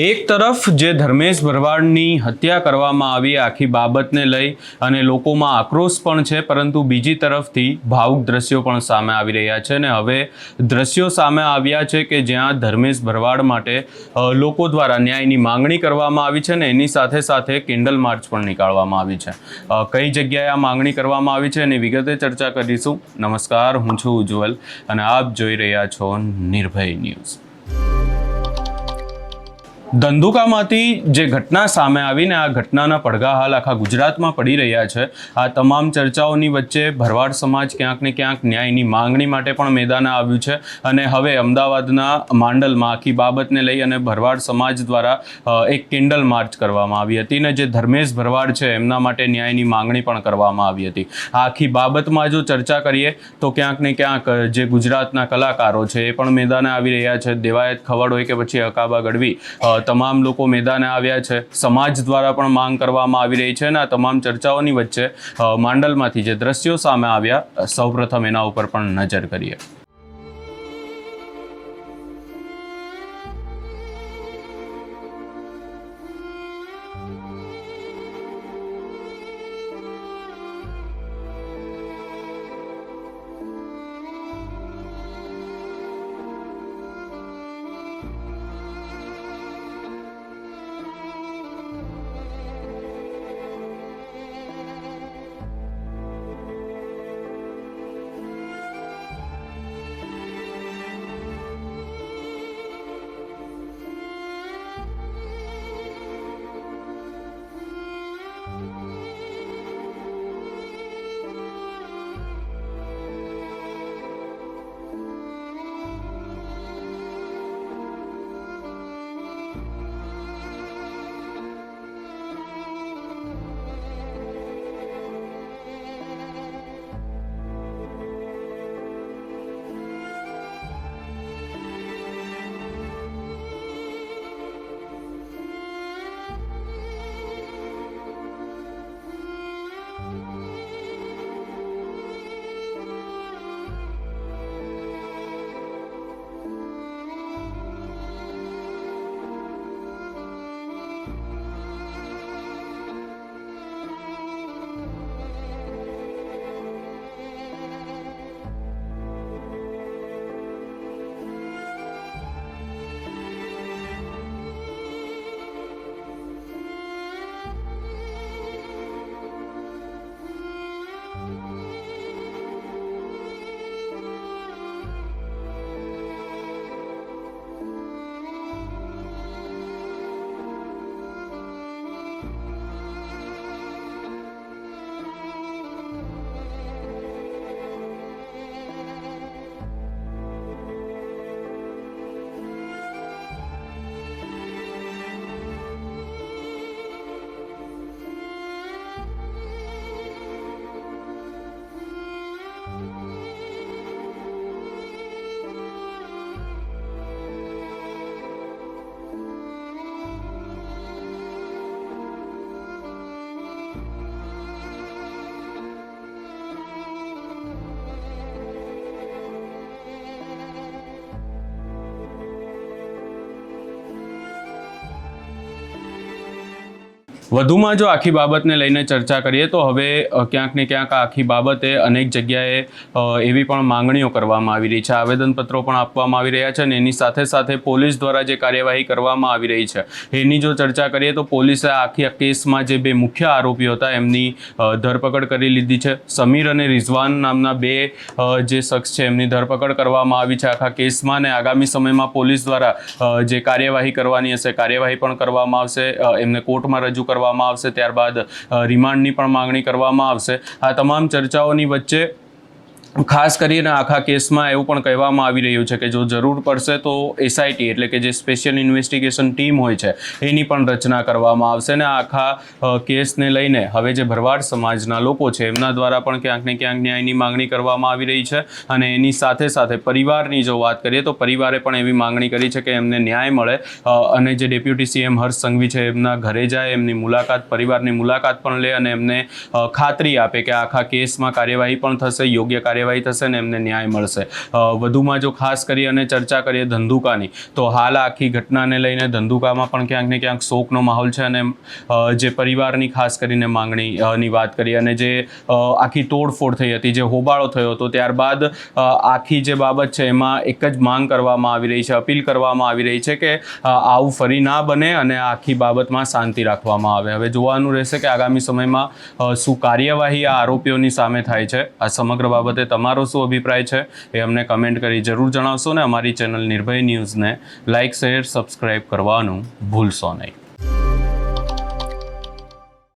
એક તરફ જે ધર્મેશ ભરવાડની હત્યા કરવામાં આવી આખી બાબતને લઈ અને લોકોમાં આક્રોશ પણ છે, પરંતુ બીજી તરફથી ભાવુક દ્રશ્યો પણ સામે આવી રહ્યા છે અને હવે દ્રશ્યો સામે આવ્યા છે કે જ્યાં ધર્મેશ ભરવાડ માટે લોકો દ્વારા ન્યાયની માંગણી કરવામાં આવી છે અને એની સાથે સાથે કેન્ડલ માર્ચ પણ નીકાળવામાં આવી છે। કઈ જગ્યાએ આ માંગણી કરવામાં આવી છે એની વિગતે ચર્ચા કરીશું। નમસ્કાર, હું છું ઉજ્જવલ અને આપ જોઈ રહ્યા છો નિર્ભય ન્યૂઝ। ધંધુકામાંથી જે ઘટના સામે આવીને આ ઘટનાના પડઘા હાલ આખા ગુજરાતમાં પડી રહ્યા છે। આ તમામ ચર્ચાઓની વચ્ચે ભરવાડ સમાજ ક્યાંક ને ક્યાંક ન્યાયની માંગણી માટે પણ મેદાને આવ્યું છે અને હવે અમદાવાદના માંડલમાં આખી બાબતને લઈ અને ભરવાડ સમાજ દ્વારા એક કેન્ડલ માર્ચ કરવામાં આવી હતી અને જે ધર્મેશ ભરવાડ છે એમના માટે ન્યાયની માંગણી પણ કરવામાં આવી હતી। આ આખી બાબતમાં જો ચર્ચા કરીએ તો ક્યાંક ને ક્યાંક જે ગુજરાતના કલાકારો છે એ પણ મેદાને આવી રહ્યા છે। દેવાયત ખવડ હોય કે પછી અકાબા ગઢવી, તમામ લોકો મેદાને આવ્યા છે। સમાજ દ્વારા પણ માંગ કરવામાં આવી રહી છે અને આ તમામ ચર્ચાઓની વચ્ચે માંડલમાંથી જે દ્રશ્યો સામે આવ્યા, સૌપ્રથમ એના ઉપર પણ નજર કરીએ। વધુમાં જો આખી બાબતને લઈને ચર્ચા કરીએ તો હવે ક્યાંક ને ક્યાંક આખી બાબતે અનેક જગ્યાએ એવી પણ માંગણીઓ કરવામાં આવી રહી છે, આવેદનપત્રો પણ આપવામાં આવી રહ્યા છે અને એની સાથે સાથે પોલીસ દ્વારા જે કાર્યવાહી કરવામાં આવી રહી છે એની જો ચર્ચા કરીએ તો પોલીસે આખી કેસમાં જે બે મુખ્ય આરોપીઓ હતા એમની ધરપકડ કરી લીધી છે। સમીર અને રિઝવાન નામના બે જે શખ્સ છે એમની ધરપકડ કરવામાં આવી છે આખા કેસમાં અને આગામી સમયમાં પોલીસ દ્વારા જે કાર્યવાહી કરવાની હશે કાર્યવાહી પણ કરવામાં આવશે। એમને કોર્ટમાં રજૂ કરવામાં આવશે, ત્યારબાદ રિમાન્ડની પણ માંગણી કરવામાં આવશે। આ તમામ ચર્ચાઓની વચ્ચે ખાસ કરીને આખા કેસમાં એવું પણ કહેવામાં આવી રહ્યું છે કે જો જરૂર પડશે તો એસઆઈટી એટલે કે જે સ્પેશિયલ ઇન્વેસ્ટિગેશન ટીમ હોય છે એની પણ રચના કરવામાં આવશે અને આખા કેસને લઈને હવે જે ભરવાડ સમાજના લોકો છે એમના દ્વારા પણ ક્યાંક ને ક્યાંક ન્યાયની માંગણી કરવામાં આવી રહી છે અને એની સાથે સાથે પરિવારની જો વાત કરીએ તો પરિવારે પણ એવી માંગણી કરી છે કે એમને ન્યાય મળે અને જે ડેપ્યુટી સીએમ હર્ષ સંઘવી છે એમના ઘરે જાય, એમની મુલાકાત, પરિવારની મુલાકાત પણ લે અને એમને ખાતરી આપે કે આખા કેસમાં કાર્યવાહી પણ થશે, યોગ્ય કાર્યવાહી થશે ને એમને ન્યાય મળશે. વધુમાં જો ખાસ કરી અને ચર્ચા કરીએ ધંધુકાની, તો હાલ આખી ઘટનાને લઈને ધંધુકામાં પણ ક્યાંક ને ક્યાંક શોકનો માહોલ છે. અને જે પરિવારની ખાસ કરીને માંગણીની વાત કરી અને જે આખી તોડફોડ થઈ હતી, જે હોબાળો થયો હતો, ત્યારબાદ આખી જે બાબત છે એમાં એક જ માંગ કરવામાં આવી રહી છે, અપીલ કરવામાં આવી રહી છે કે આવું ફરી ના બને અને આખી બાબતમાં શાંતિ રાખવામાં આવે. હવે જોવાનું રહેશે કે આગામી સમયમાં શું કાર્યવાહી આ આરોપીઓની સામે થાય છે. આ સમગ્ર બાબતે તમારો શું અભિપ્રાય છે એ અમને કમેન્ટ કરી જરૂર જણાવશો ને અમારી ચેનલ નિર્ભય ન્યૂઝને લાઇક, શેર, સબસ્ક્રાઈબ કરવાનું ભૂલશો નહીં.